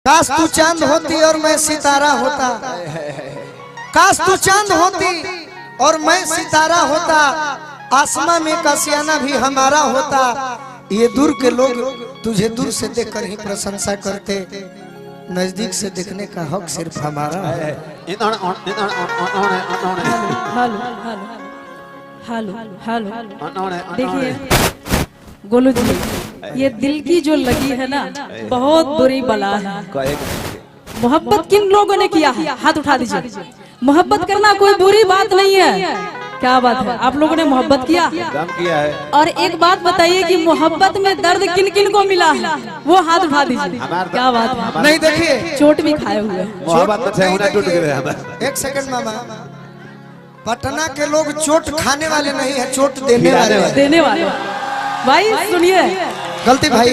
काश तू चांद होती और मैं सितारा होता, काश तू चांद होती और मैं सितारा होता, आसमां में कासियाना भी हमारा होता। ये दूर के लोग तुझे दूर से देखकर ही प्रशंसा करते, नजदीक से देखने का हक सिर्फ हमारा है। हेलो हेलो देखिए गोलू जी, ये दिल की जो लगी है ना बहुत बुरी बला है। मोहब्बत किन लोगों ने किया है? हाथ उठा दीजिए। मोहब्बत करना कोई बुरी बात नहीं है। क्या बात है, आप लोगों ने मोहब्बत किया है। और एक बात बताइए कि मोहब्बत में दर्द किन किन को मिला है? वो हाथ उठा दीजिए। क्या बात है? नहीं देखिए, चोट भी खाए हुए एक सेकंड मामा, पटना के लोग चोट खाने वाले नहीं है, चोट देने वाले। भाई सुनिए, गलती भाई,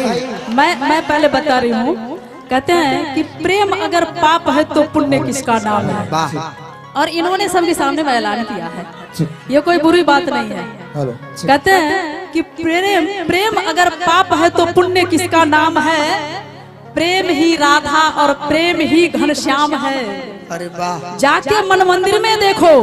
मैं पहले बता रही हूँ। कहते हैं कि प्रेम अगर पाप है तो पुण्य किसका नाम है। और इन्होंने सबके सामने में ऐलान किया है, ये कोई बुरी बात नहीं है। कहते हैं कि प्रेम अगर पाप है तो पुण्य किसका नाम है। प्रेम ही राधा और प्रेम ही घनश्याम है। अरे वाह, जाके मन मंदिर में देखो,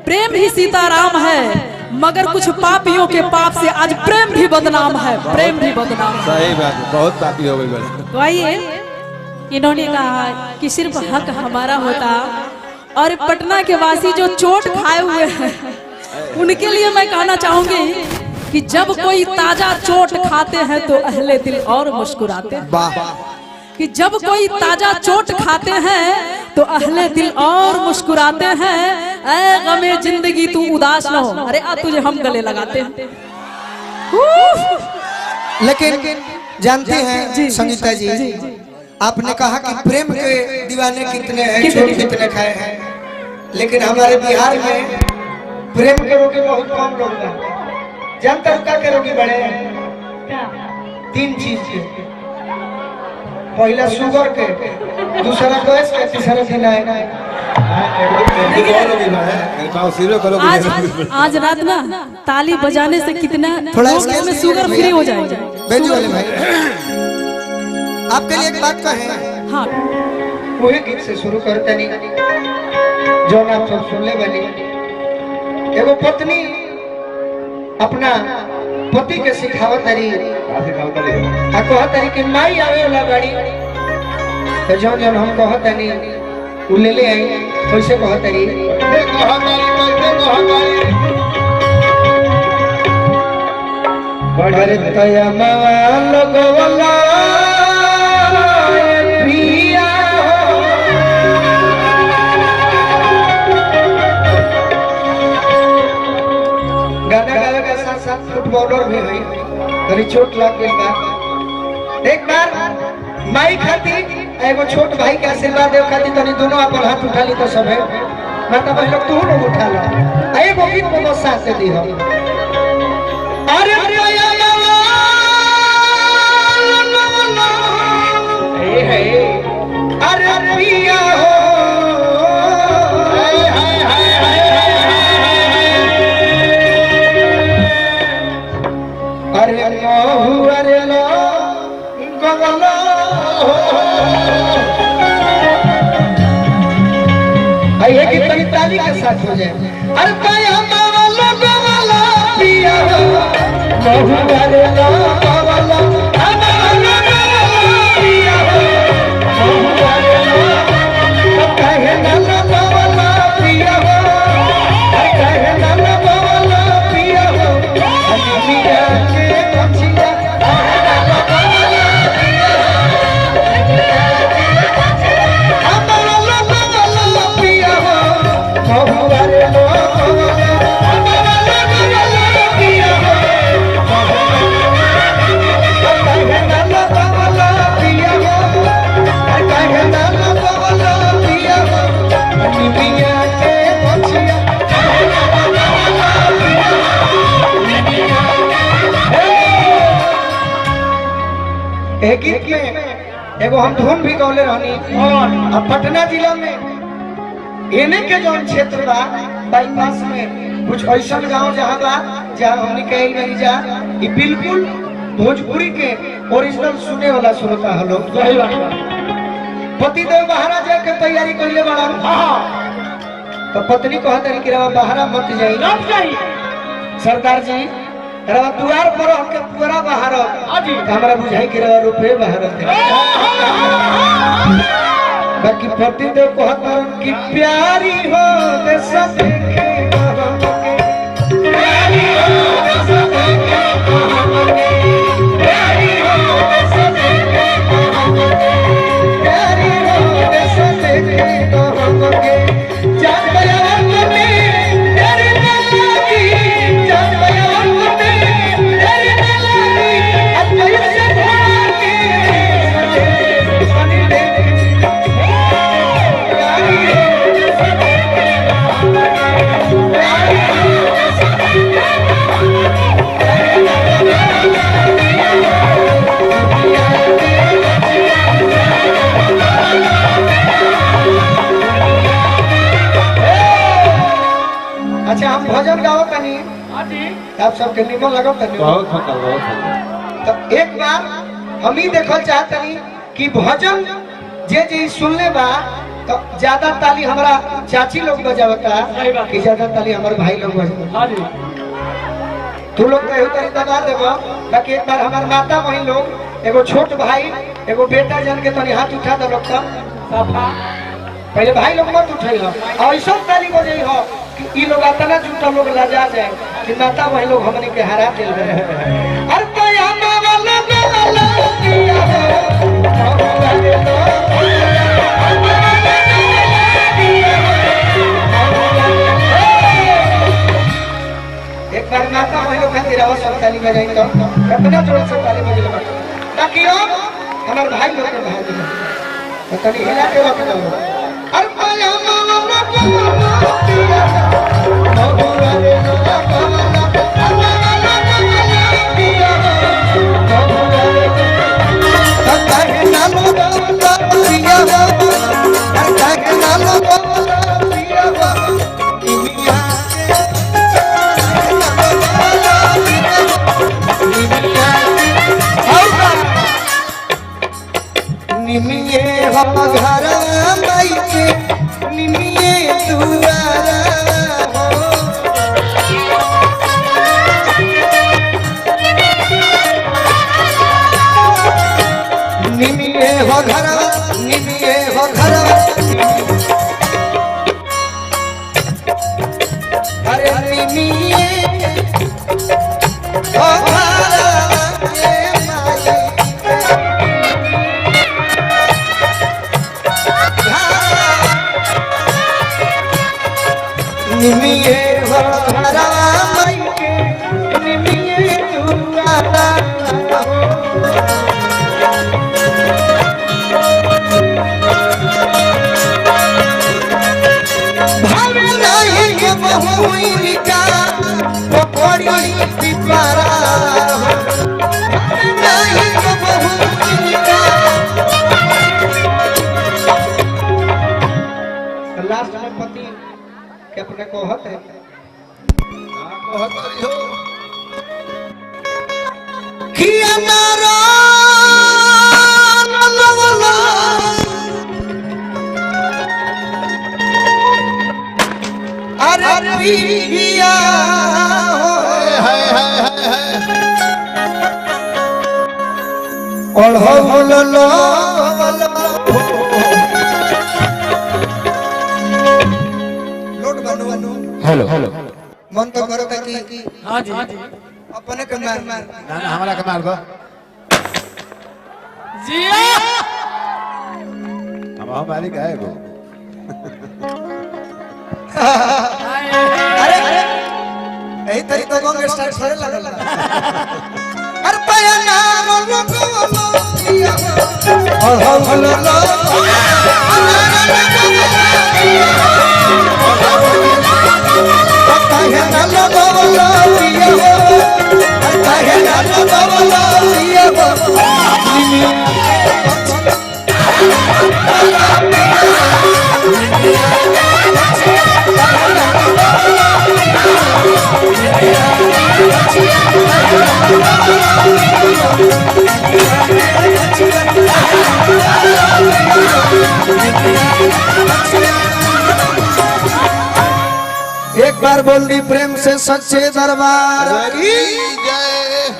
प्रेम ही सीताराम है। मगर कुछ पापियों के पाप से आज प्रेम भी बदनाम है। प्रेम भी बदनाम है। सही बात है, बहुत पापी हो गई। तो आइए, इन्होंने कहा कि सिर्फ हक हमारा होता, और पटना के वासी जो चोट खाए हुए हैं उनके लिए मैं कहना चाहूंगी कि जब कोई ताजा चोट खाते हैं तो अहले दिल और मुस्कुराते हैं। कि जब कोई ताजा चोट खाते हैं तो अहले दिल और मुस्कुराते हैं। ऐ गमे जिंदगी तू उदास न हो, अरे आ तुझे हम गले लगाते हैं। लेकिन जानते हैं संगीता जी, आपने कहा कि प्रेम के दीवाने कितने हैं, चोट कितने खाए हैं, लेकिन हमारे बिहार में प्रेम के रोगी बहुत कम लोग हैं। जानते हो क्या रोगी बड़े हैं? 3 चीज के, पहला शुगर के, दूसरा गैस के, तीसरा फिनाइल। आज रात ना ताली बजाने से कितना थोड़ा में शुगर फ्री हो जाएगा। बेंजू वाले भाई, आपके लिए एक बात कहें। हाँ, वही गीत से शुरू करते नहीं जो आप सब सुनले बनी। एगो पत्नी अपना पति के सिखावत तरी कहत तरी कि माई आवे वाला गाड़ी, तो जौन जौन हम कहत तनी उ ले ले आई, वैसे कहत तरी बड़े तया मावा लगवला फुटबॉलर भी है, कभी चोट लग गई बा। एक बार माई खातिर एगो छोट भाई के आशीर्वाद देव खातिर तनी दोनों अपन हाथ उठा ली तो सब है, मतलब भाई लोग तू लोग उठा लो। एगो गीत को साथ से दी हम। अरे अरे पिया हो, अरे महू अरे लो गगलो, आइए कि तनी ताली के साथ हो जाए। अरे पाया मावलो गगलो पिया हो, महू अरे लो गगलो, अमावलो गगलो पिया हो, महू अरे लो, कहे ना गगलो पिया हो, कहे ना गगलो पिया हो, पिया गीत में एगो हम धुन भी गौले रहनी। और पटना जिला में एने के जो क्षेत्र बा बाईपास में कुछ ऐसा गांव जहाँ बा जहाँ हमने कही नहीं जा, ये बिल्कुल भोजपुरी के ओरिजिनल सुने वाला श्रोता है लोग। पतिदेव बाहर जाए के तैयारी कइले बड़ा तो पत्नी कहत रही कि रवा बाहर मत जाई सरदार जी रवा द्वार पर के पूरा बाहर हमरा बुझाई कि रवा रुपए बाहर बाकी पतिदेव कहत कि प्यारी हो देश देखे प्यारी हो देश देखे प्यारी हो देश देखे प्यारी हो देश देखे जान बयान में तेरी नलागी जान बयान में तेरी नलागी अब कैसे भागे पानी दे प्यारी हो देश देखे प्यारी हो देश अच्छा हम भजन गाओ तनी आप सबके निमन लगो तनी बहुत सुंदर तो एक बार हम ही देखल चाहतनी कि भजन जे सुनले बा तो ज्यादा ताली हमारा चाची लोग बजावता कि ज्यादा ताली हमारे भाई लोग बजावता तू लोग तो तरी बजा देबो बाकी एक बार हमार माता बहन लोग एगो छोट भाई एगो बेटा जन के तनी हाथ उठा दे लोग पहले भाई लोग मत उठाई हो और ऐसा ताली बजाई हो कि ई लोग आतना झूठा लोग लजा जाए कि माता बहन लोग हमने के हरा दिल में अरे कयामा वाला वाला दिया एक बार माता बहन लोग खातिर आवाज सब ताली बजाई तो कितना जोर से ताली बजेला ताकि हमारे भाई लोग के भाई तो तनी हिला के रख दो अरे कयामा वाला दिया मधुरा रे निमिये हम घर माई के निमिये दुआरा हो निमिये हो घर निमिये हो घर अरे निमिये हो घर निमिये हो घरा माई के निमिये दुआरा भावे नहीं के बहुई का पकड़ी पिपारा नहीं के बहुई का लास्ट में पति के अपने कहत है कहत हो कि हमारा नलवला अरे पिया हो हाय हाय हाय और हो लो हेलो हेलो मन तो करो कि हाँ जी अपने के मार ना ना हमारा के मार दो जिया हम हमारी का है वो अरे यही तरी तो गंगे स्टार्ट करे लगल अरे पया नाम लोगो और हो लो Thank you. एक बार बोल दी प्रेम से सच्चे दरबार की जय।